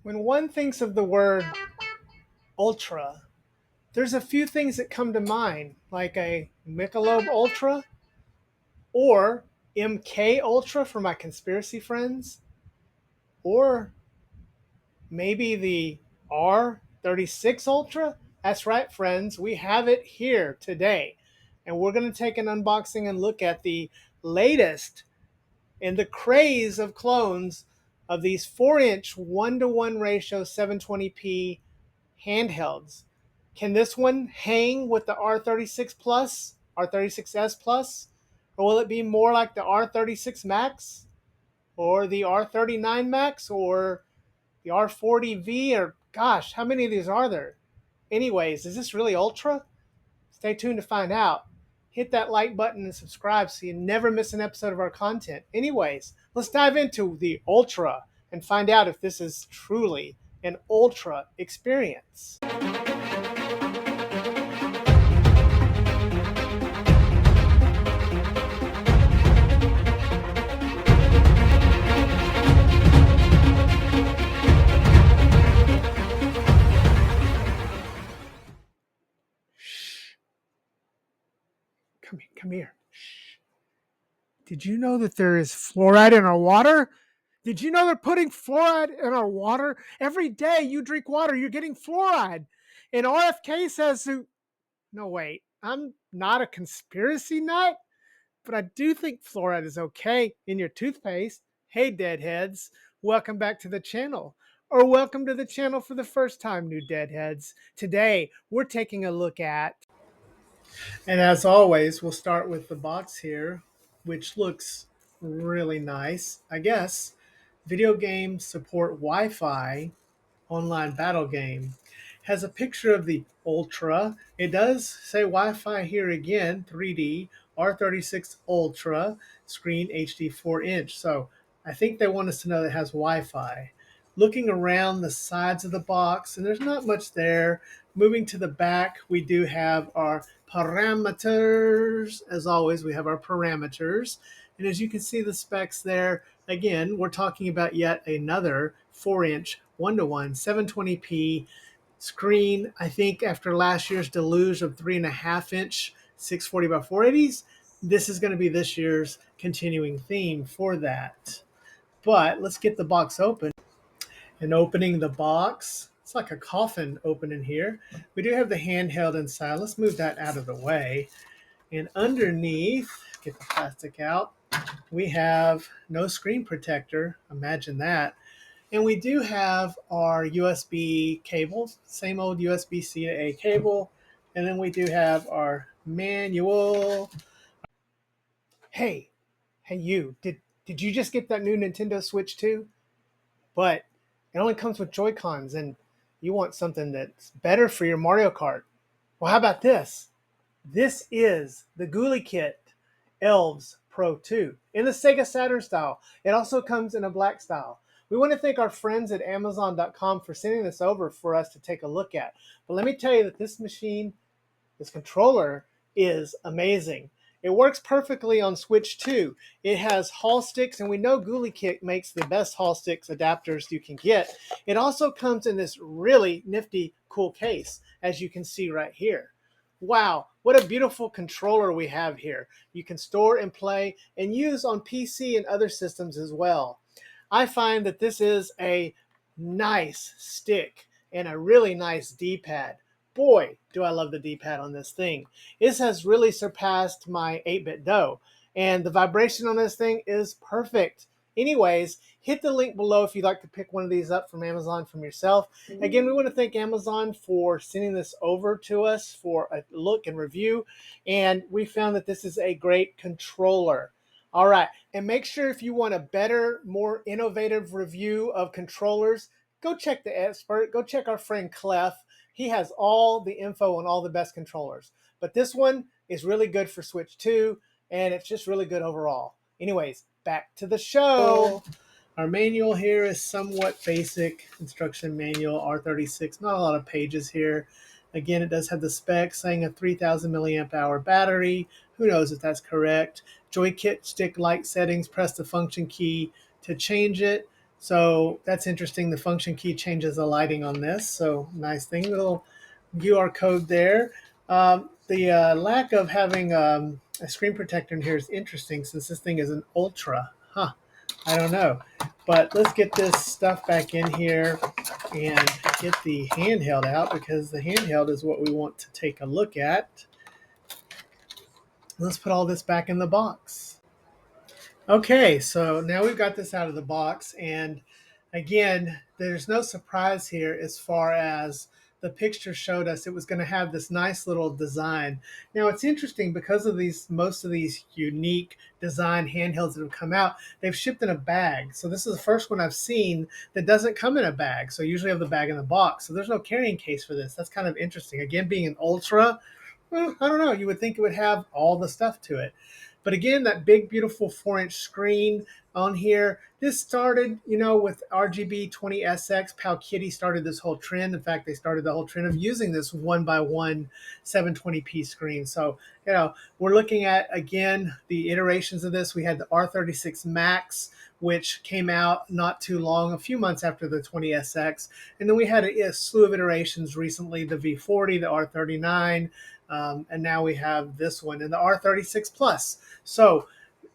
When one thinks of the word ultra, there's a few things that come to mind, like a Michelob Ultra or MK Ultra for my conspiracy friends, or maybe the R36 Ultra. That's right, friends, we have it here today. And we're going to take an unboxing and look at the latest in the craze of clones of these 4-inch 1-to-1 ratio 720p handhelds. Can this one hang with the R36 Plus, R36S Plus? Or will it be more like the R36 Max? Or the R39 Max? Or the R40V? Or gosh, how many of these are there? Anyways, is this really Ultra? Stay tuned to find out. Hit that like button and subscribe so you never miss an episode of our content. Anyways, let's dive into the Ultra and find out if this is truly an Ultra experience. Come here. Shh. Did you know that there is fluoride in our water? Did you know they're putting fluoride in our water? Every day you drink water, you're getting fluoride. And RFK says, no, wait, I'm not a conspiracy nut, but I do think fluoride is okay in your toothpaste. Hey, deadheads, welcome back to the channel. Or welcome to the channel for the first time, new deadheads. Today, we're taking a look at, and as always, we'll start with the box here, which looks really nice. I guess video games support Wi-Fi online battle game. Has a picture of the Ultra. It does say Wi-Fi here again, 3D, R36 Ultra, screen HD 4-inch. So I think they want us to know that it has Wi-Fi. Looking around the sides of the box, and there's not much there. Moving to the back, we do have our parameters. As always, we have our parameters. And as you can see the specs there, again, we're talking about yet another 4-inch 1-to-1 720p screen. I think after last year's deluge of 3.5-inch 640 by 480s, this is going to be this year's continuing theme for that. But let's get the box open. And opening the box, it's like a coffin opening here. We do have the handheld inside. Let's move that out of the way. And underneath, get the plastic out, we have no screen protector. Imagine that. And we do have our USB cable, same old USB-C to A cable. And then we do have our manual. Hey you, did you just get that new Nintendo Switch 2? But it only comes with Joy-Cons, and you want something that's better for your Mario Kart. Well, how about this? This is the Gulikit Elves Pro 2 in the Sega Saturn style. It also comes in a black style. We want to thank our friends at Amazon.com for sending this over for us to take a look at. But let me tell you that this machine, this controller, is amazing. It works perfectly on Switch 2. It has Hall sticks, and we know Gulikit makes the best Hall sticks adapters you can get. It also comes in this really nifty, cool case, as you can see right here. Wow, what a beautiful controller we have here. You can store and play and use on PC and other systems as well. I find that this is a nice stick and a really nice D-pad. Boy, do I love the D-pad on this thing. This has really surpassed my 8-bit dough, and the vibration on this thing is perfect. Anyways, hit the link below if you'd like to pick one of these up from Amazon from yourself. Again, we want to thank Amazon for sending this over to us for a look and review, and we found that this is a great controller. All right, and make sure if you want a better, more innovative review of controllers, go check the expert, go check our friend Clef. He has all the info on all the best controllers. But this one is really good for Switch 2, and it's just really good overall. Anyways, back to the show. Our manual here is somewhat basic. Instruction manual, R36, not a lot of pages here. Again, it does have the specs saying a 3,000 milliamp hour battery. Who knows if that's correct. Joykit stick light settings, press the function key to change it. So that's interesting. The function key changes the lighting on this. So nice thing. Little QR code there. The lack of having a screen protector in here is interesting since this thing is an Ultra. Huh. I don't know. But let's get this stuff back in here and get the handheld out because the handheld is what we want to take a look at. Let's put all this back in the box. Okay, so now we've got this out of the box, and again, there's no surprise here as far as the picture showed us it was going to have this nice little design. Now it's interesting because of most of these unique design handhelds that have come out, they've shipped in a bag. So this is the first one I've seen that doesn't come in a bag. So usually I have the bag in the box. So there's no carrying case for this. That's kind of interesting. Again, being an Ultra, well, I don't know. You would think it would have all the stuff to it. But again, that big, beautiful 4-inch screen on here. This started, with RGB 20SX. Powkitty started this whole trend. In fact, they started the whole trend of using this 1x1 720p screen. So, we're looking at, again, the iterations of this. We had the R36 Max, which came out not too long, a few months after the 20SX. And then we had a slew of iterations recently, the V40, the R39, and now we have this one and the R36 Plus. So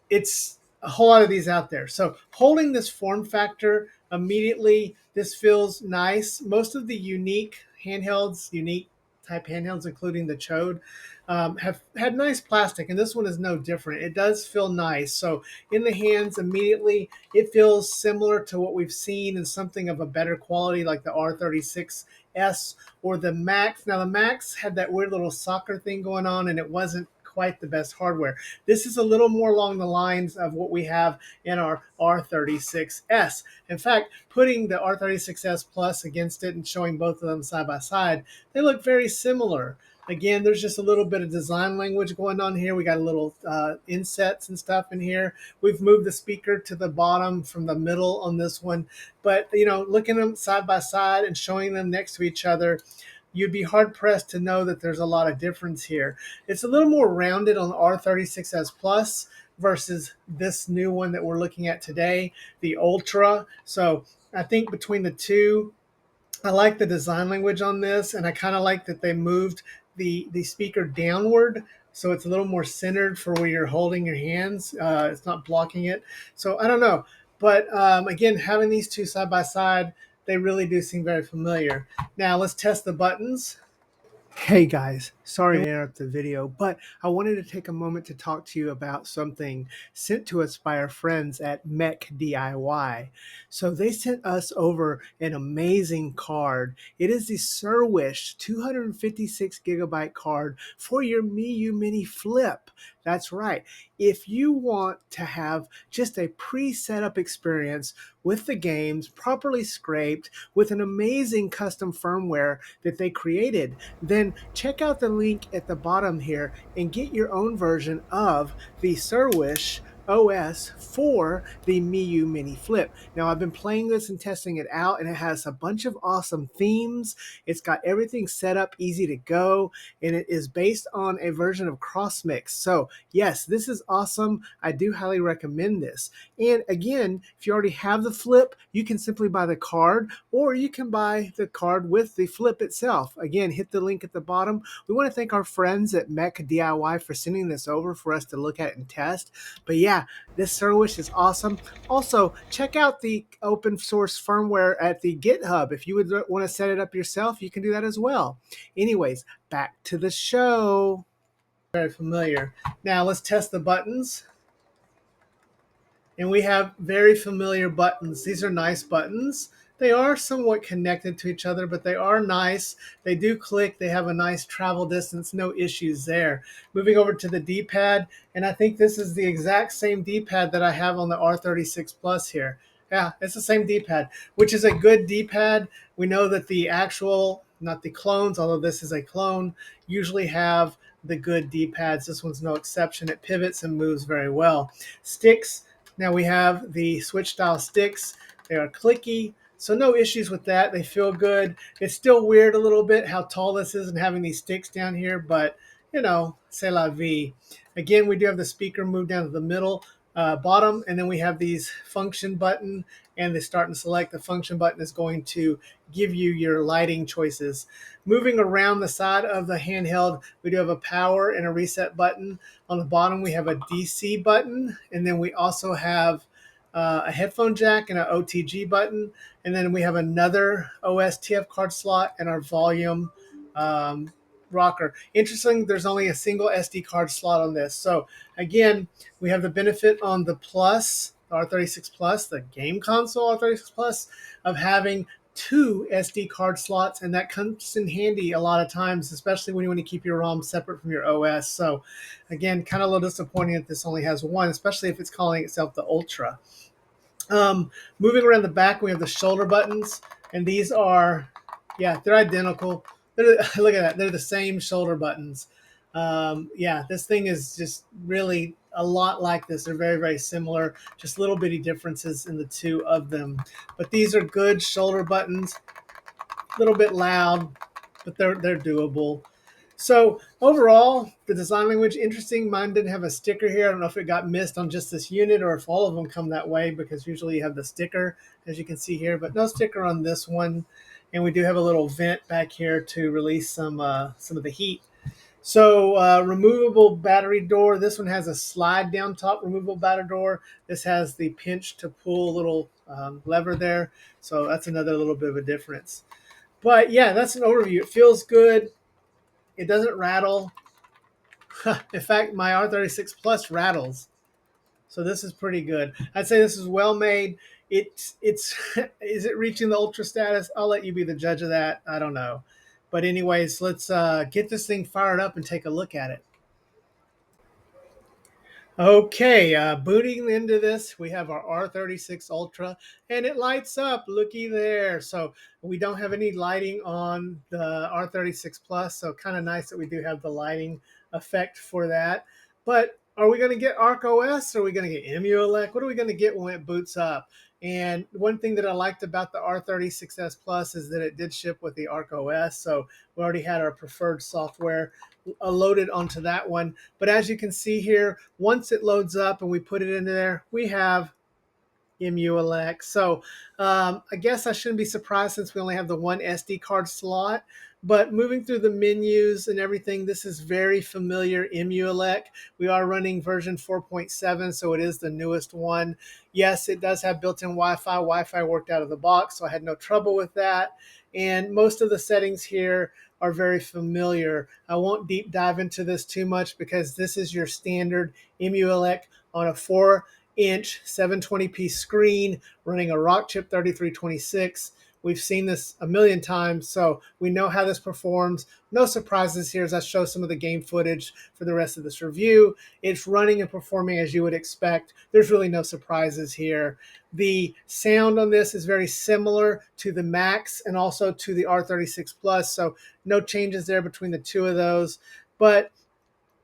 it's a whole lot of these out there. So holding this form factor immediately, this feels nice. Most of the unique type handhelds, including the Chode, have had nice plastic, and this one is no different. It does feel nice. So in the hands immediately, it feels similar to what we've seen in something of a better quality like the R36S or the Max. Now the Max had that weird little soccer thing going on, and it wasn't quite the best hardware. This is a little more along the lines of what we have in our R36S. In fact, putting the R36S Plus against it and showing both of them side by side, they look very similar. Again, there's just a little bit of design language going on here. We got a little insets and stuff in here. We've moved the speaker to the bottom from the middle on this one. But, looking at them side by side and showing them next to each other, you'd be hard pressed to know that there's a lot of difference here. It's a little more rounded on the R36S Plus versus this new one that we're looking at today, the Ultra. So I think between the two, I like the design language on this, and I kind of like that they moved the speaker downward, so it's a little more centered for where you're holding your hands. It's not blocking it. So I don't know. But again, having these two side by side, they really do seem very familiar. Now let's test the buttons. Hey guys, sorry to interrupt the video, but I wanted to take a moment to talk to you about something sent to us by our friends at Mechdiy. So they sent us over an amazing card. It is the Surwish 256 gigabyte card for your Miyoo Mini Flip. That's right. If you want to have just a pre-set up experience with the games properly scraped with an amazing custom firmware that they created, then check out the link at the bottom here and get your own version of the Surwish OS for the Miyoo Mini Flip. Now, I've been playing this and testing it out, and it has a bunch of awesome themes. It's got everything set up easy to go, and it is based on a version of CrossMix. So, yes, this is awesome. I do highly recommend this. And again, if you already have the Flip, you can simply buy the card, or you can buy the card with the Flip itself. Again, hit the link at the bottom. We want to thank our friends at Mechdiy for sending this over for us to look at and test. But yeah, this Surwish is awesome. Also, check out the open source firmware at the GitHub. If you would want to set it up yourself, you can do that as well. Anyways, back to the show. Very familiar. Now let's test the buttons. And we have very familiar buttons. These are nice buttons. They are somewhat connected to each other, but they are nice. They do click. They have a nice travel distance. No issues there. Moving over to the D-pad, and I think this is the exact same D-pad that I have on the R36 Plus here. Yeah, it's the same D-pad, which is a good D-pad. We know that the actual, not the clones, although this is a clone, usually have the good D-pads. This one's no exception. It pivots and moves very well. Sticks. Now we have the Switch style sticks. They are clicky, so no issues with that. They feel good. It's still weird a little bit how tall this is and having these sticks down here, but c'est la vie. Again, we do have the speaker moved down to the middle. bottom, and then we have these function button and the start and select. The function button is going to give you your lighting choices. Moving around the side of the handheld, we do have a power and a reset button. On the bottom, we have a DC button, and then we also have a headphone jack and an OTG button, and then we have another OSTF card slot and our volume um, rocker. Interesting, there's only a single SD card slot on this. So again, we have the benefit on the Plus, the R36 Plus, the game console R36 Plus, of having two SD card slots, and that comes in handy a lot of times, especially when you want to keep your ROM separate from your OS. So again, kind of a little disappointing that this only has one, especially if it's calling itself the Ultra. Moving around the back, we have the shoulder buttons, and these are, yeah, they're identical. Look at that. They're the same shoulder buttons. Yeah, this thing is just really a lot like this. They're very, very similar, just little bitty differences in the two of them. But these are good shoulder buttons, a little bit loud, but they're doable. So overall, the design language, interesting. Mine didn't have a sticker here. I don't know if it got missed on just this unit or if all of them come that way, because usually you have the sticker, as you can see here, but no sticker on this one. And we do have a little vent back here to release some of the heat. So removable battery door. This one has a slide down top removable battery door. This has the pinch to pull little lever there. So that's another little bit of a difference. But yeah, that's an overview. It feels good. It doesn't rattle. In fact, my R36 Plus rattles. So this is pretty good. I'd say this is well made. It's is it reaching the ultra status? I'll let you be the judge of that. I don't know. But anyways, let's get this thing fired up and take a look at it. Okay, booting into this, we have our R36 Ultra, and it lights up. Looky there. So we don't have any lighting on the R36 Plus, so kind of nice that we do have the lighting effect for that. But are we going to get Arc OS, or are we going to get Emulate? What are we going to get when it boots up? And one thing that I liked about the R36S Plus is that it did ship with the Arc OS, so we already had our preferred software loaded onto that one. But as you can see here, once it loads up and we put it into there, we have Emulate. So I guess I shouldn't be surprised since we only have the one SD card slot. But moving through the menus and everything, this is very familiar Emulate. We are running version 4.7, so it is the newest one. Yes, it does have built-in Wi-Fi. Wi-Fi worked out of the box, so I had no trouble with that. And most of the settings here are very familiar. I won't deep dive into this too much because this is your standard Emulate on a 4-inch 720p screen running a Rockchip 3326. We've seen this a million times, so we know how this performs. No surprises here as I show some of the game footage for the rest of this review. It's running and performing as you would expect. There's really no surprises here. The sound on this is very similar to the Max and also to the R36 Plus, so no changes there between the two of those. But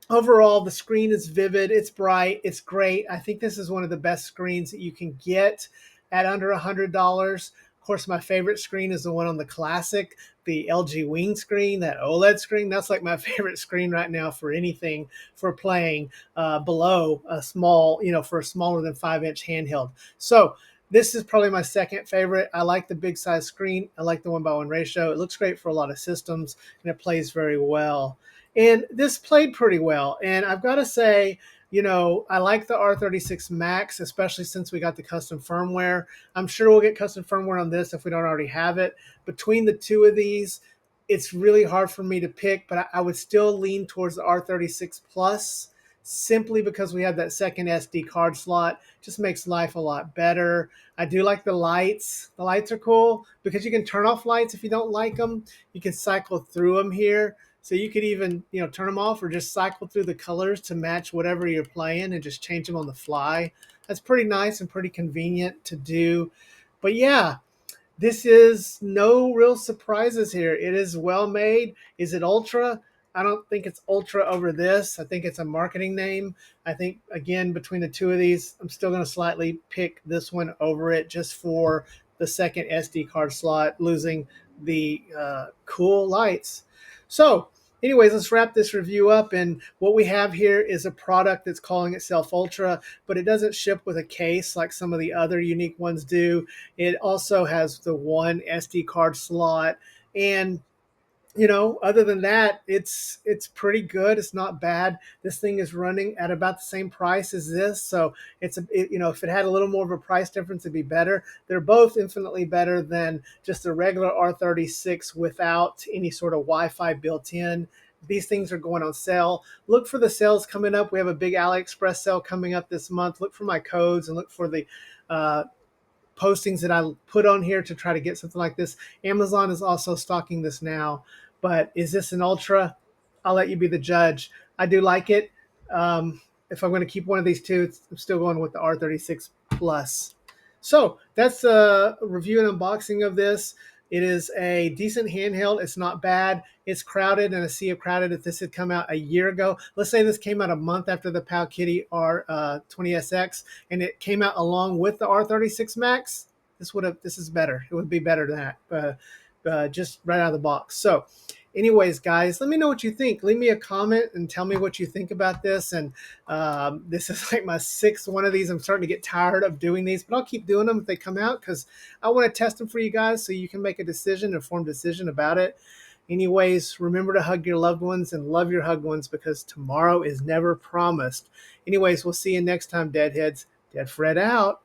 overall, the screen is vivid, it's bright, it's great. I think this is one of the best screens that you can get at under $100. Of course, my favorite screen is the one on the Classic, the LG Wing screen, that OLED screen. That's like my favorite screen right now for anything for playing below a small, for a smaller than 5-inch handheld. So this is probably my second favorite. I like the big size screen. I like the 1:1 ratio. It looks great for a lot of systems, and it plays very well. And this played pretty well. And I've got to say, I like the R36 Max, especially since we got the custom firmware. I'm sure we'll get custom firmware on this if we don't already have it. Between the two of these, it's really hard for me to pick, but I would still lean towards the R36 Plus simply because we have that second SD card slot. Just makes life a lot better. I do like the lights. The lights are cool because you can turn off lights if you don't like them. You can cycle through them here. So you could even, turn them off or just cycle through the colors to match whatever you're playing and just change them on the fly. That's pretty nice and pretty convenient to do. But yeah, this is no real surprises here. It is well made. Is it ultra? I don't think it's ultra over this. I think it's a marketing name. I think, again, between the two of these, I'm still going to slightly pick this one over it just for the second SD card slot, losing the cool lights. So Anyways, let's wrap this review up. And what we have here is a product that's calling itself Ultra, but it doesn't ship with a case like some of the other unique ones do. It also has the one SD card slot. And other than that, it's pretty good. It's not bad. This thing is running at about the same price as this, so if it had a little more of a price difference, it'd be better. They're both infinitely better than just a regular R36 without any sort of Wi-Fi built in. These things are going on sale. Look for the sales coming up. We have a big AliExpress sale coming up this month. Look for my codes and look for the uh, postings that I put on here to try to get something like this. Amazon is also stocking this now, but is this an Ultra? I'll let you be the judge. I do like it. If I'm going to keep one of these two, I'm still going with the R36 Plus. So that's a review and unboxing of this. It is a decent handheld. It's not bad. It's crowded and a sea of crowded. If this had come out a year ago, let's say this came out a month after the Powkiddy R20SX, and it came out along with the R36 Max, this is better. It would be better than that, just right out of the box. So anyways, guys, let me know what you think. Leave me a comment and tell me what you think about this. And this is like my sixth one of these. I'm starting to get tired of doing these, but I'll keep doing them if they come out because I want to test them for you guys so you can make a decision, informed decision about it. Anyways, remember to hug your loved ones and love your hugged ones because tomorrow is never promised. Anyways, we'll see you next time, Deadheads. Dead Fred out.